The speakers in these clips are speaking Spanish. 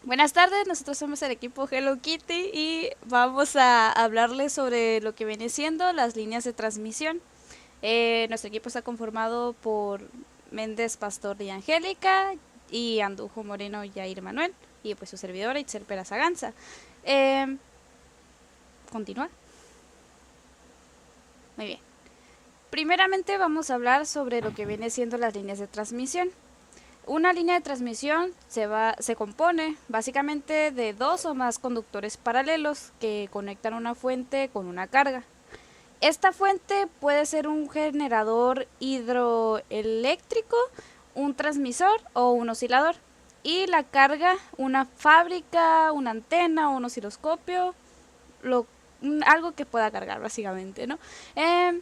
Buenas tardes, nosotros somos el equipo Hello Kitty y vamos a hablarles sobre lo que viene siendo las líneas de transmisión. Nuestro equipo está conformado por Méndez Pastor y Angélica y Andujo Moreno y Jair Manuel y pues su servidora Itzel Peraza Ganza. Eh, Continúa. Muy bien. Primeramente vamos a hablar sobre lo que viene siendo las líneas de transmisión. Una línea de transmisión se compone básicamente de dos o más conductores paralelos que conectan una fuente con una carga. Esta fuente puede ser un generador hidroeléctrico, un transmisor o un oscilador. Y la carga, una fábrica, una antena, un osciloscopio, lo, algo que pueda cargar básicamente, ¿no? Eh,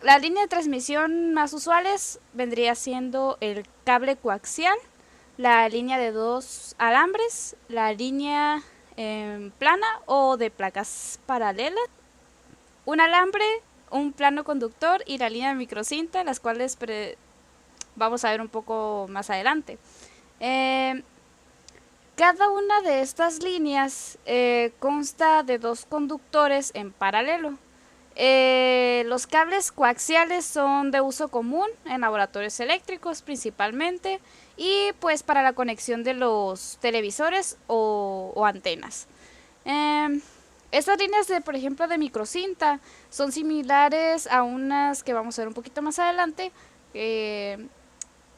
la línea de transmisión más usuales vendría siendo el cable coaxial, la línea de dos alambres, la línea plana o de placas paralelas, un alambre, un plano conductor y la línea de microcinta, las cuales vamos a ver un poco más adelante. Eh, Cada una de estas líneas consta de dos conductores en paralelo. Los cables coaxiales son de uso común en laboratorios eléctricos principalmente y pues para la conexión de los televisores o antenas. Eh, Estas líneas de, por ejemplo, de microcinta son similares a unas que vamos a ver un poquito más adelante eh,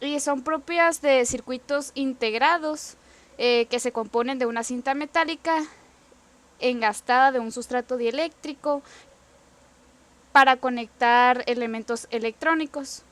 y son propias de circuitos integrados que se componen de una cinta metálica engastada de un sustrato dieléctrico para conectar elementos electrónicos.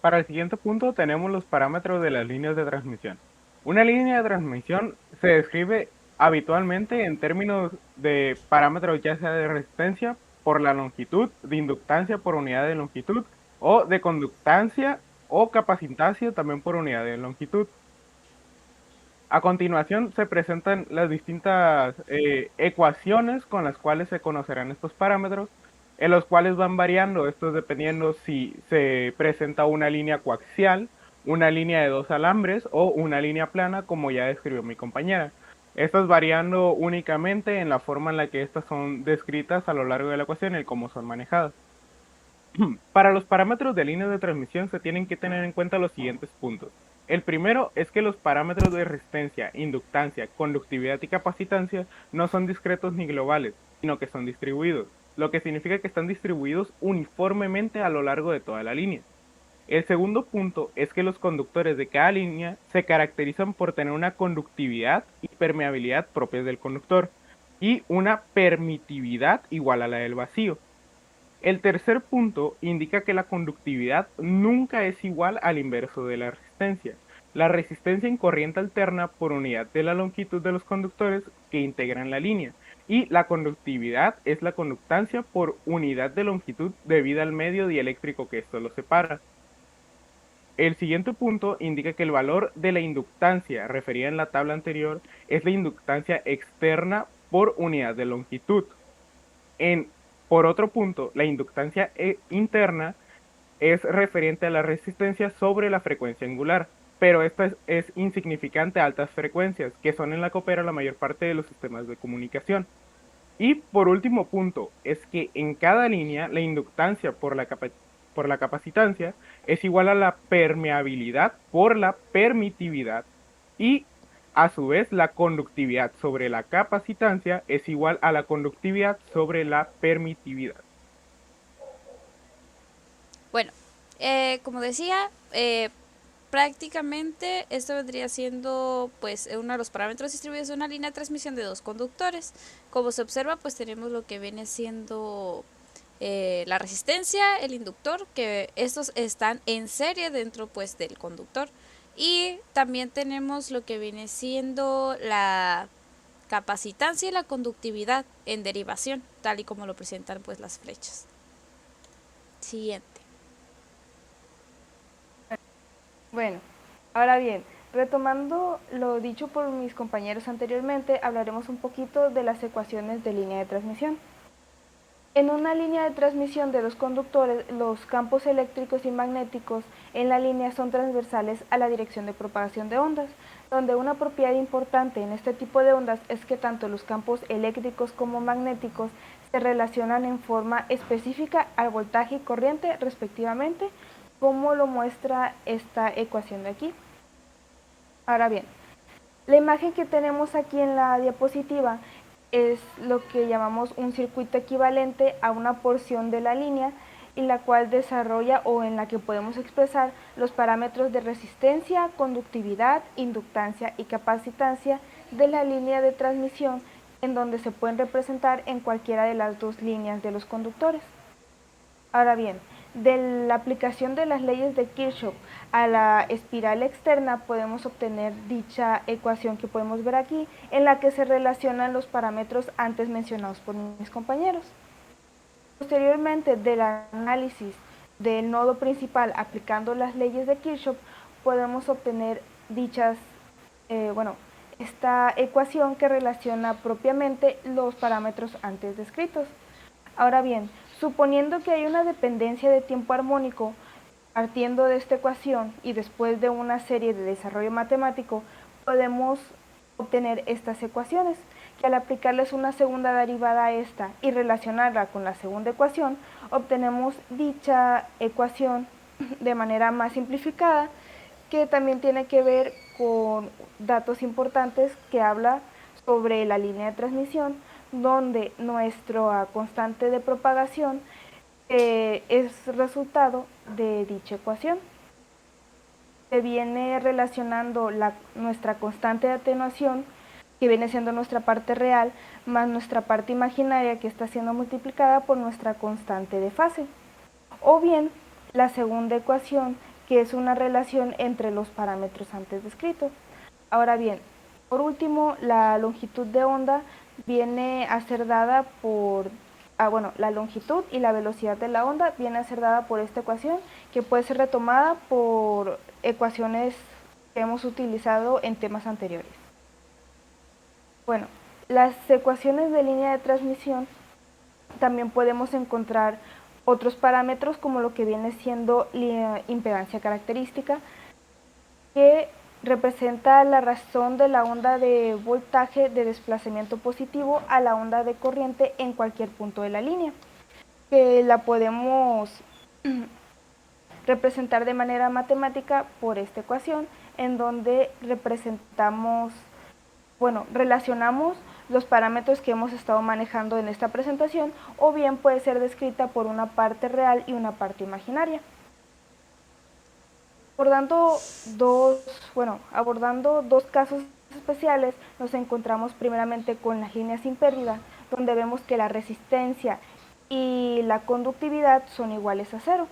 Para el siguiente punto tenemos los parámetros de las líneas de transmisión. Una línea de transmisión se describe habitualmente en términos de parámetros ya sea de resistencia por la longitud, de inductancia por unidad de longitud o de conductancia o capacitancia también por unidad de longitud. A continuación se presentan las distintas ecuaciones con las cuales se conocerán estos parámetros, en los cuales van variando, estos dependiendo si se presenta una línea coaxial, una línea de dos alambres o una línea plana, como ya describió mi compañera. Estas variando únicamente en la forma en la que estas son descritas a lo largo de la ecuación y cómo son manejadas. Para los parámetros de líneas de transmisión se tienen que tener en cuenta los siguientes puntos. El primero es que los parámetros de resistencia, inductancia, conductividad y capacitancia no son discretos ni globales, sino que son distribuidos, lo que significa que están distribuidos uniformemente a lo largo de toda la línea. El segundo punto es que los conductores de cada línea se caracterizan por tener una conductividad y permeabilidad propias del conductor y una permitividad igual a la del vacío. El tercer punto indica que la conductividad nunca es igual al inverso de la resistencia. La resistencia en corriente alterna por unidad de la longitud de los conductores que integran la línea y la conductividad es la conductancia por unidad de longitud debida al medio dieléctrico que esto lo separa. El siguiente punto indica que el valor de la inductancia referida en la tabla anterior es la inductancia externa por unidad de longitud. En, por otro punto, la inductancia interna es referente a la resistencia sobre la frecuencia angular, pero esta es insignificante a altas frecuencias, que son en la que opera la mayor parte de los sistemas de comunicación. Y por último punto, es que en cada línea la inductancia por la capacitancia es igual a la permeabilidad por la permitividad y a su vez la conductividad sobre la capacitancia es igual a la conductividad sobre la permitividad. Bueno, como decía, prácticamente esto vendría siendo pues uno de los parámetros distribuidos de una línea de transmisión de dos conductores. Como se observa, pues tenemos lo que viene siendo la resistencia, el inductor, que estos están en serie dentro pues del conductor. Y también tenemos lo que viene siendo la capacitancia y la conductividad en derivación, tal y como lo presentan pues las flechas. Siguiente. Bueno, ahora bien, retomando lo dicho por mis compañeros anteriormente, hablaremos un poquito de las ecuaciones de línea de transmisión. En una línea de transmisión de los conductores, los campos eléctricos y magnéticos en la línea son transversales a la dirección de propagación de ondas, donde una propiedad importante en este tipo de ondas es que tanto los campos eléctricos como magnéticos se relacionan en forma específica al voltaje y corriente respectivamente, como lo muestra esta ecuación de aquí. Ahora bien, la imagen que tenemos aquí en la diapositiva es lo que llamamos un circuito equivalente a una porción de la línea en la cual desarrolla o en la que podemos expresar los parámetros de resistencia, conductividad, inductancia y capacitancia de la línea de transmisión, en donde se pueden representar en cualquiera de las dos líneas de los conductores. Ahora bien, de la aplicación de las leyes de Kirchhoff a la espiral externa podemos obtener dicha ecuación que podemos ver aquí, en la que se relacionan los parámetros antes mencionados por mis compañeros. Posteriormente, del análisis del nodo principal aplicando las leyes de Kirchhoff, podemos obtener esta ecuación que relaciona propiamente los parámetros antes descritos. Ahora bien, suponiendo que hay una dependencia de tiempo armónico, partiendo de esta ecuación y después de una serie de desarrollo matemático, podemos obtener estas ecuaciones, que al aplicarles una segunda derivada a esta y relacionarla con la segunda ecuación, obtenemos dicha ecuación de manera más simplificada, que también tiene que ver con datos importantes que habla sobre la línea de transmisión, donde nuestra constante de propagación es resultado de dicha ecuación. Se viene relacionando nuestra constante de atenuación, que viene siendo nuestra parte real, más nuestra parte imaginaria, que está siendo multiplicada por nuestra constante de fase. O bien, la segunda ecuación, que es una relación entre los parámetros antes descritos. Ahora bien, por último, la longitud de onda viene a ser dada por, la longitud y la velocidad de la onda viene a ser dada por esta ecuación, que puede ser retomada por ecuaciones que hemos utilizado en temas anteriores. Bueno, las ecuaciones de línea de transmisión también podemos encontrar otros parámetros como lo que viene siendo la impedancia característica, que representa la razón de la onda de voltaje de desplazamiento positivo a la onda de corriente en cualquier punto de la línea, que la podemos representar de manera matemática por esta ecuación, en donde relacionamos los parámetros que hemos estado manejando en esta presentación, o bien puede ser descrita por una parte real y una parte imaginaria. Abordando dos casos especiales, nos encontramos primeramente con las líneas sin pérdida, donde vemos que la resistencia y la conductividad son iguales a cero.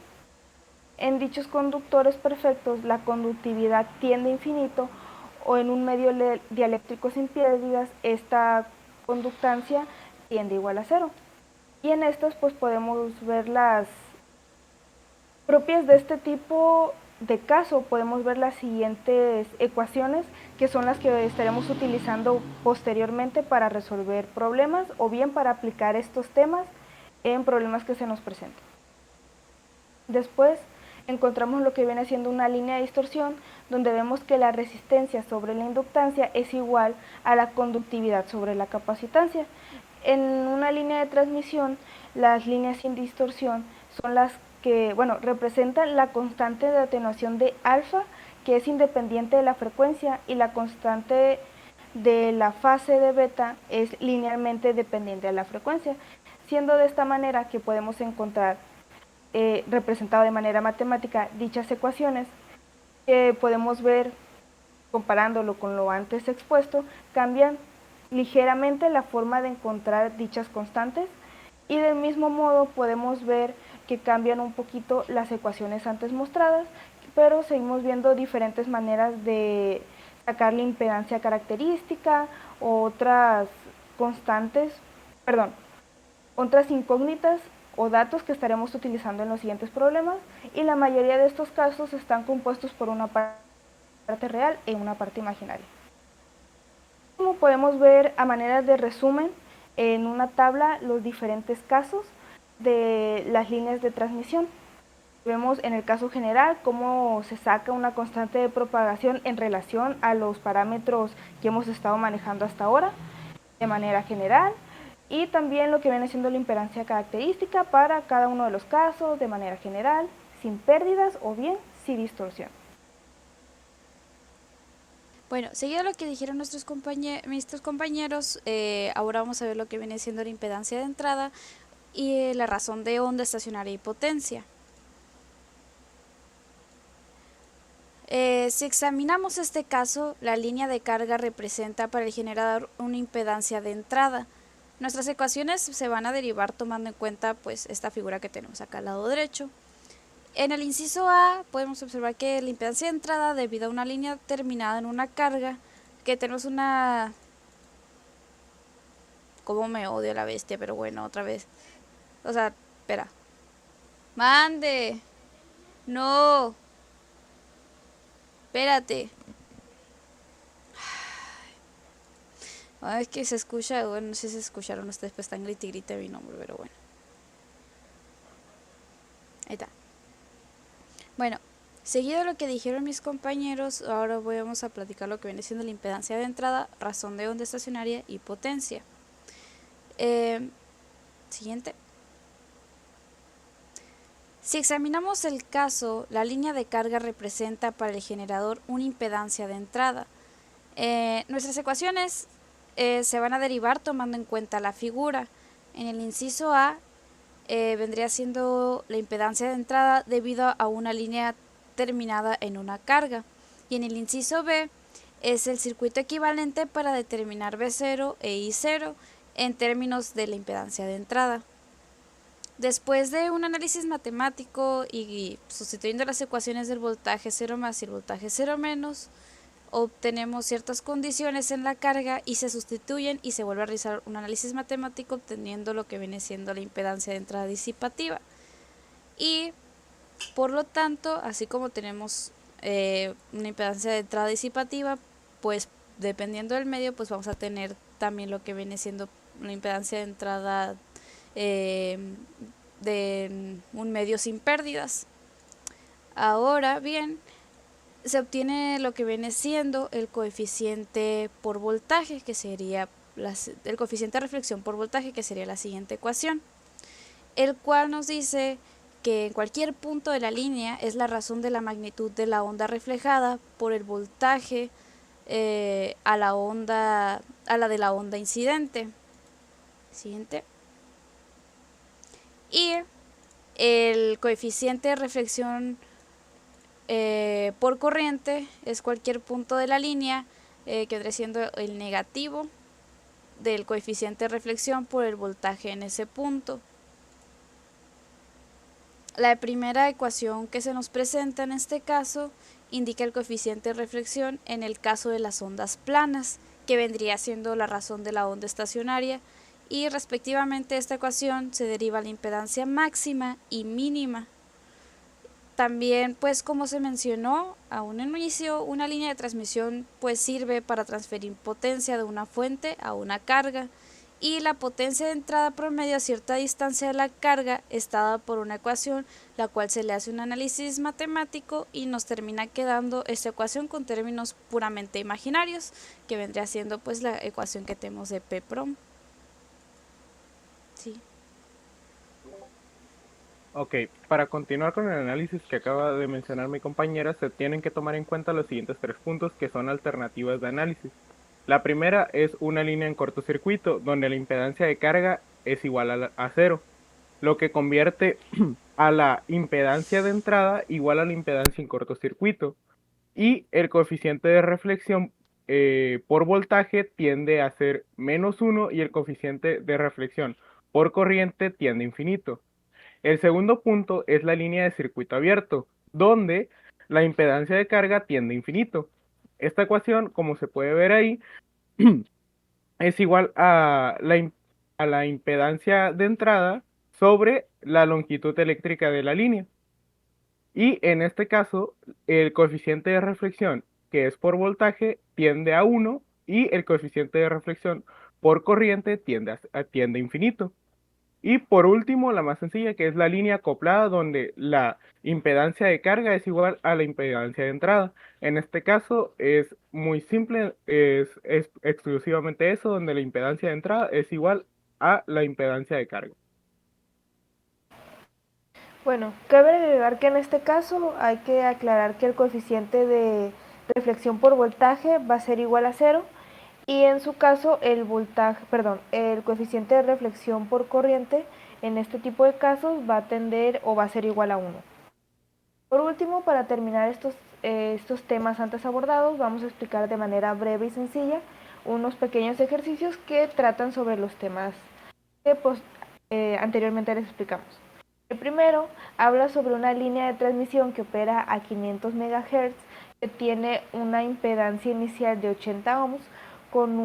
En dichos conductores perfectos, la conductividad tiende a infinito, o en un medio dialéctrico sin pérdidas, esta conductancia tiende igual a cero. Y en estas pues podemos ver las propias de este tipo de caso. Podemos ver las siguientes ecuaciones, que son las que estaremos utilizando posteriormente para resolver problemas o bien para aplicar estos temas en problemas que se nos presenten. Después encontramos lo que viene siendo una línea de distorsión, donde vemos que la resistencia sobre la inductancia es igual a la conductividad sobre la capacitancia. En una línea de transmisión, las líneas sin distorsión son las que representan la constante de atenuación de alfa, que es independiente de la frecuencia, y la constante de la fase de beta es linealmente dependiente de la frecuencia, siendo de esta manera que podemos encontrar representado de manera matemática dichas ecuaciones, que podemos ver, comparándolo con lo antes expuesto, cambian ligeramente la forma de encontrar dichas constantes, y del mismo modo podemos ver que cambian un poquito las ecuaciones antes mostradas, pero seguimos viendo diferentes maneras de sacar la impedancia característica, otras otras incógnitas o datos que estaremos utilizando en los siguientes problemas, y la mayoría de estos casos están compuestos por una parte real y una parte imaginaria. Como podemos ver a manera de resumen en una tabla los diferentes casos, de las líneas de transmisión. Vemos en el caso general cómo se saca una constante de propagación en relación a los parámetros que hemos estado manejando hasta ahora de manera general, y también lo que viene siendo la impedancia característica para cada uno de los casos de manera general, sin pérdidas o bien sin distorsión. Bueno, seguido lo que dijeron nuestros compañeros, ahora vamos a ver lo que viene siendo la impedancia de entrada y la razón de onda estacionaria y potencia. Si examinamos este caso, la línea de carga representa para el generador una impedancia de entrada. Nuestras ecuaciones se van a derivar tomando en cuenta pues esta figura que tenemos acá al lado derecho. En el inciso A podemos observar que la impedancia de entrada debido a una línea terminada en una carga, que tenemos una... Como me odio la bestia, pero bueno, otra vez. O sea, espera. Mande. No. Espérate. Ay, es que se escucha, bueno, no sé si se escucharon ustedes, pues están grite y grite mi nombre, pero bueno. Ahí está. Bueno, seguido de lo que dijeron mis compañeros, ahora vamos a platicar lo que viene siendo la impedancia de entrada, razón de onda estacionaria y potencia. Siguiente. Si examinamos el caso, la línea de carga representa para el generador una impedancia de entrada. Nuestras ecuaciones se van a derivar tomando en cuenta la figura. En el inciso A vendría siendo la impedancia de entrada debido a una línea terminada en una carga. Y en el inciso B es el circuito equivalente para determinar B0 e I0 en términos de la impedancia de entrada. Después de un análisis matemático y sustituyendo las ecuaciones del voltaje 0 más y el voltaje 0 menos, obtenemos ciertas condiciones en la carga y se sustituyen y se vuelve a realizar un análisis matemático obteniendo lo que viene siendo la impedancia de entrada disipativa. Y por lo tanto, así como tenemos una impedancia de entrada disipativa, pues dependiendo del medio, pues vamos a tener también lo que viene siendo una impedancia de entrada de un medio sin pérdidas. Ahora bien, se obtiene lo que viene siendo el coeficiente por voltaje, que sería el coeficiente de reflexión por voltaje, que sería la siguiente ecuación, el cual nos dice que en cualquier punto de la línea es la razón de la magnitud de la onda reflejada por el voltaje a la de la onda incidente. Siguiente. Y el coeficiente de reflexión por corriente es cualquier punto de la línea que vendría siendo el negativo del coeficiente de reflexión por el voltaje en ese punto. La primera ecuación que se nos presenta en este caso indica el coeficiente de reflexión en el caso de las ondas planas, que vendría siendo la razón de la onda estacionaria, y respectivamente esta ecuación se deriva la impedancia máxima y mínima. También, pues como se mencionó a un inicio, una línea de transmisión pues sirve para transferir potencia de una fuente a una carga, y la potencia de entrada promedio a cierta distancia de la carga está dada por una ecuación, la cual se le hace un análisis matemático y nos termina quedando esta ecuación con términos puramente imaginarios, que vendría siendo pues la ecuación que tenemos de P-prom. Sí. Ok, para continuar con el análisis que acaba de mencionar mi compañera, se tienen que tomar en cuenta los siguientes 3 puntos que son alternativas de análisis. La primera es una línea en cortocircuito, donde la impedancia de carga es igual a 0, lo que convierte a la impedancia de entrada igual a la impedancia en cortocircuito. Y el coeficiente de reflexión por voltaje tiende a ser -1 y el coeficiente de reflexión por corriente tiende a infinito. El segundo punto es la línea de circuito abierto, donde la impedancia de carga tiende a infinito. Esta ecuación, como se puede ver ahí, es igual a la impedancia de entrada sobre la longitud eléctrica de la línea. Y en este caso, el coeficiente de reflexión, que es por voltaje, tiende a 1 y el coeficiente de reflexión por corriente tiende a infinito. Y por último, la más sencilla, que es la línea acoplada, donde la impedancia de carga es igual a la impedancia de entrada. En este caso es muy simple, es exclusivamente eso, donde la impedancia de entrada es igual a la impedancia de carga. Bueno, cabe agregar que en este caso hay que aclarar que el coeficiente de reflexión por voltaje va a ser igual a 0 y en su caso el coeficiente de reflexión por corriente en este tipo de casos va a tender o va a ser igual a 1. Por último, para terminar estos temas antes abordados, vamos a explicar de manera breve y sencilla unos pequeños ejercicios que tratan sobre los temas que anteriormente les explicamos. El primero habla sobre una línea de transmisión que opera a 500 MHz, que tiene una impedancia inicial de 80 ohms con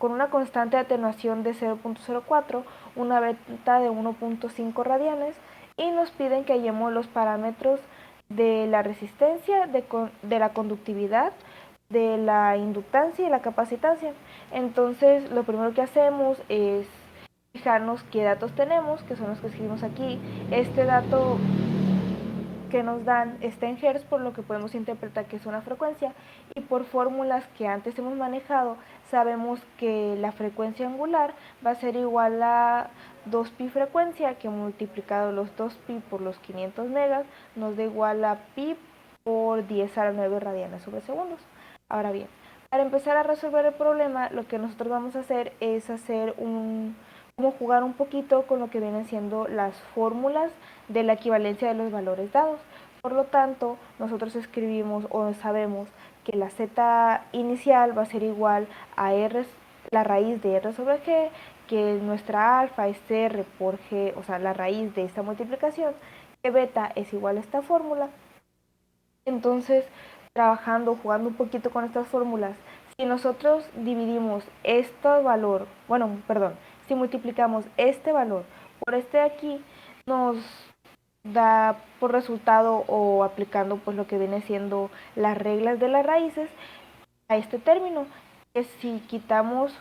una constante de atenuación de 0.04, una beta de 1.5 radianes, y nos piden que hallemos los parámetros de la resistencia, de la conductividad, de la inductancia y la capacitancia. Entonces, lo primero que hacemos es fijarnos qué datos tenemos, que son los que escribimos aquí. Este dato que nos dan está en Hz, por lo que podemos interpretar que es una frecuencia, y por fórmulas que antes hemos manejado sabemos que la frecuencia angular va a ser igual a 2pi frecuencia, que multiplicado los 2pi por los 500 megas nos da igual a pi por 10 a la 9 radianes sobre segundos. Ahora bien, para empezar a resolver el problema, lo que nosotros vamos a hacer es como jugar un poquito con lo que vienen siendo las fórmulas de la equivalencia de los valores dados. Por lo tanto, nosotros escribimos o sabemos que la z inicial va a ser igual a r, la raíz de r sobre g, que nuestra alfa es r por g, o sea, la raíz de esta multiplicación, que beta es igual a esta fórmula. Entonces, jugando un poquito con estas fórmulas, si nosotros dividimos este valor, si multiplicamos este valor por este de aquí, nos da por resultado, o aplicando pues lo que viene siendo las reglas de las raíces a este término, que si quitamos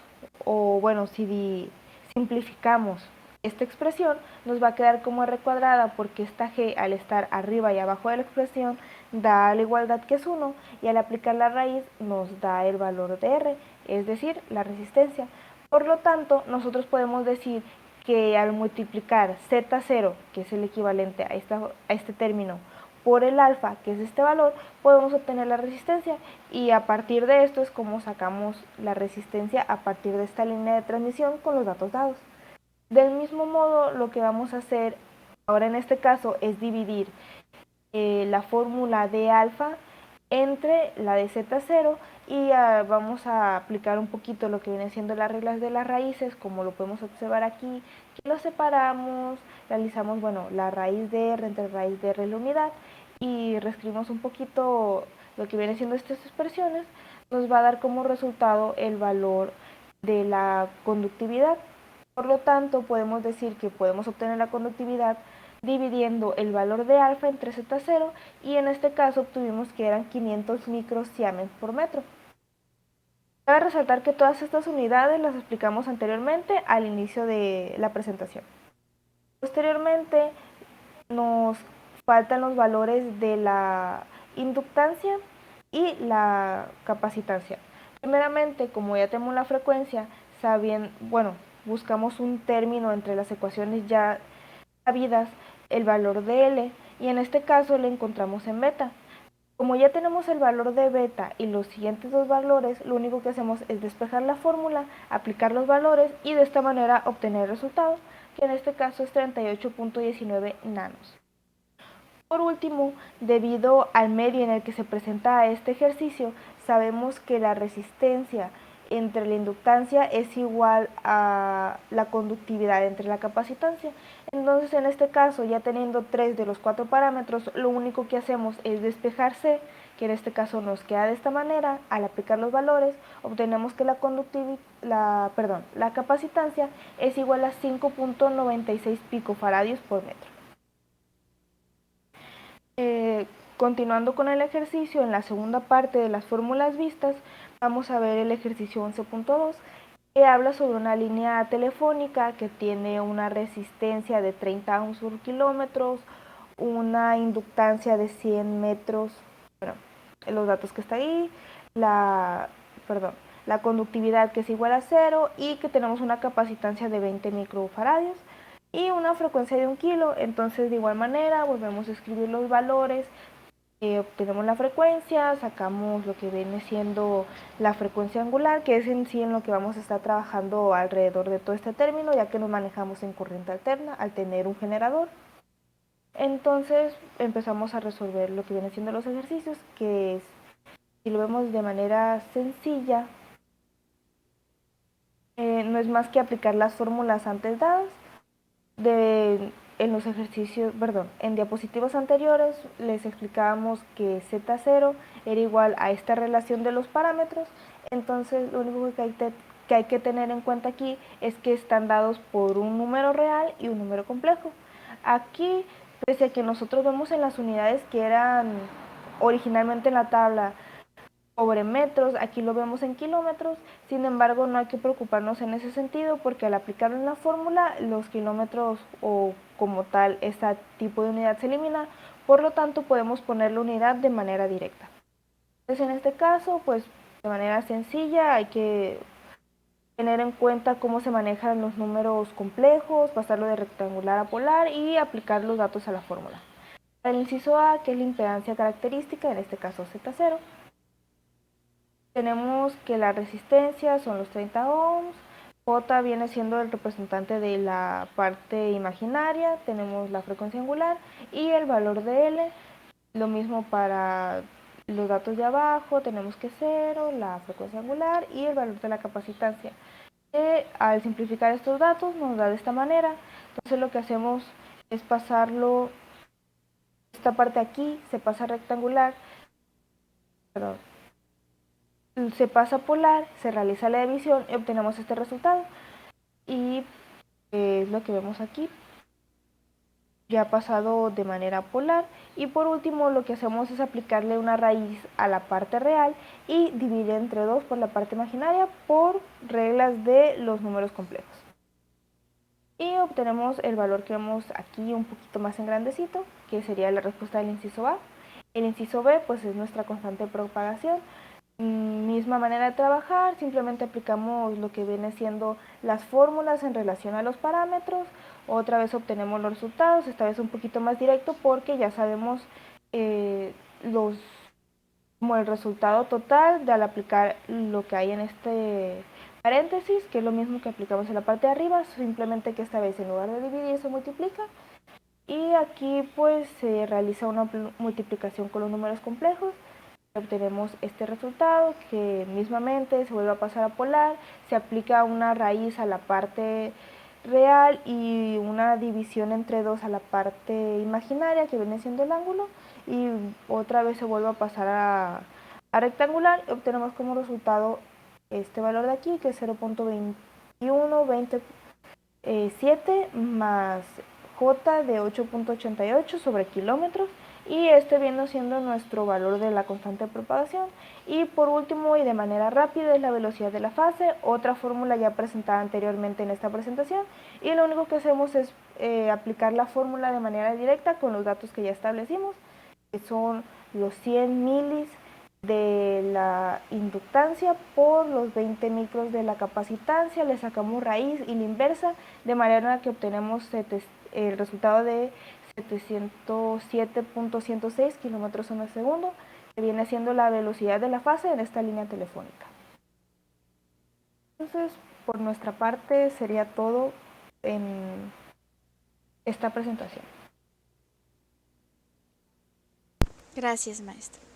si simplificamos esta expresión, nos va a quedar como r cuadrada, porque esta g, al estar arriba y abajo de la expresión, da la igualdad, que es 1, y al aplicar la raíz nos da el valor de r, es decir, la resistencia. Por lo tanto, nosotros podemos decir que al multiplicar z0, que es el equivalente a este término, por el alfa, que es este valor, podemos obtener la resistencia, y a partir de esto es como sacamos la resistencia a partir de esta línea de transmisión con los datos dados. Del mismo modo, lo que vamos a hacer ahora en este caso es dividir la fórmula de alfa entre la de z0, y vamos a aplicar un poquito lo que viene siendo las reglas de las raíces, como lo podemos observar aquí, que lo separamos, realizamos la raíz de r entre raíz de r la unidad, y reescribimos un poquito lo que viene siendo estas expresiones. Nos va a dar como resultado el valor de la conductividad. Por lo tanto, podemos decir que podemos obtener la conductividad dividiendo el valor de alfa entre z0, y en este caso obtuvimos que eran 500 microsiemens por metro. Cabe resaltar que todas estas unidades las explicamos anteriormente al inicio de la presentación. Posteriormente nos faltan los valores de la inductancia y la capacitancia. Primeramente, como ya tenemos la frecuencia, buscamos un término entre las ecuaciones ya sabidas, el valor de L, y en este caso le encontramos en beta. Como ya tenemos el valor de beta y los siguientes dos valores, lo único que hacemos es despejar la fórmula, aplicar los valores y de esta manera obtener el resultado, que en este caso es 38.19 nanos. Por último, debido al medio en el que se presenta este ejercicio, sabemos que la resistencia entre la inductancia es igual a la conductividad entre la capacitancia. Entonces, en este caso, ya teniendo 3 de los 4 parámetros, lo único que hacemos es despejar C, que en este caso nos queda de esta manera. Al aplicar los valores, obtenemos que la capacitancia es igual a 5.96 picofaradios por metro. Continuando con el ejercicio, en la segunda parte de las fórmulas vistas, vamos a ver el ejercicio 11.2, que habla sobre una línea telefónica que tiene una resistencia de 30 ohms por kilómetros, una inductancia de 100 metros, bueno, los datos que está ahí, la conductividad que es igual a 0 y que tenemos una capacitancia de 20 microfaradios y una frecuencia de 1 kilo. Entonces, de igual manera, volvemos a escribir los valores, obtenemos la frecuencia, sacamos lo que viene siendo la frecuencia angular, que es en sí en lo que vamos a estar trabajando alrededor de todo este término, ya que nos manejamos en corriente alterna al tener un generador. Entonces empezamos a resolver lo que viene siendo los ejercicios, que es, si lo vemos de manera sencilla, no es más que aplicar las fórmulas antes dadas. En los ejercicios, perdón, en diapositivas anteriores les explicábamos que Z0 era igual a esta relación de los parámetros. Entonces lo único que hay que tener en cuenta aquí es que están dados por un número real y un número complejo. Aquí, pese a que nosotros vemos en las unidades que eran originalmente en la tabla sobre metros, aquí lo vemos en kilómetros. Sin embargo, no hay que preocuparnos en ese sentido, porque al aplicarlo en la fórmula, los kilómetros o como tal este tipo de unidad se elimina. Por lo tanto, podemos poner la unidad de manera directa. Entonces, en este caso, pues de manera sencilla hay que tener en cuenta cómo se manejan los números complejos, pasarlo de rectangular a polar y aplicar los datos a la fórmula. Para el inciso A, que es la impedancia característica, en este caso Z0, tenemos que la resistencia son los 30 ohms, J viene siendo el representante de la parte imaginaria, tenemos la frecuencia angular y el valor de L, lo mismo para los datos de abajo, tenemos que 0, la frecuencia angular y el valor de la capacitancia. Al simplificar estos datos nos da de esta manera. Entonces lo que hacemos es pasarlo, esta parte aquí se pasa a rectangular, perdón, se pasa a polar, se realiza la división y obtenemos este resultado. Y es lo que vemos aquí, ya pasado de manera polar. Y por último lo que hacemos es aplicarle una raíz a la parte real y dividir entre 2 por la parte imaginaria por reglas de los números complejos. Y obtenemos el valor que vemos aquí un poquito más en grandecito, que sería la respuesta del inciso A. El inciso B pues es nuestra constante de propagación. Misma manera de trabajar, simplemente aplicamos lo que viene siendo las fórmulas en relación a los parámetros. Otra vez obtenemos los resultados, esta vez un poquito más directo porque ya sabemos como el resultado total de al aplicar lo que hay en este paréntesis, que es lo mismo que aplicamos en la parte de arriba, simplemente que esta vez en lugar de dividir se multiplica. Y aquí pues se realiza una multiplicación con los números complejos. Obtenemos este resultado que mismamente se vuelve a pasar a polar, se aplica una raíz a la parte real y una división entre 2 a la parte imaginaria que viene siendo el ángulo, y otra vez se vuelve a pasar a rectangular y obtenemos como resultado este valor de aquí, que es 0.2127 más J de 8.88 sobre kilómetros, y este viene siendo nuestro valor de la constante de propagación. Y por último y de manera rápida es la velocidad de la fase, otra fórmula ya presentada anteriormente en esta presentación, y lo único que hacemos es aplicar la fórmula de manera directa con los datos que ya establecimos, que son los 100 milis de la inductancia por los 20 micros de la capacitancia, le sacamos raíz y la inversa, de manera que obtenemos el resultado de 707.106 kilómetros en el segundo, que viene siendo la velocidad de la fase en esta línea telefónica. Entonces, por nuestra parte sería todo en esta presentación. Gracias, maestra.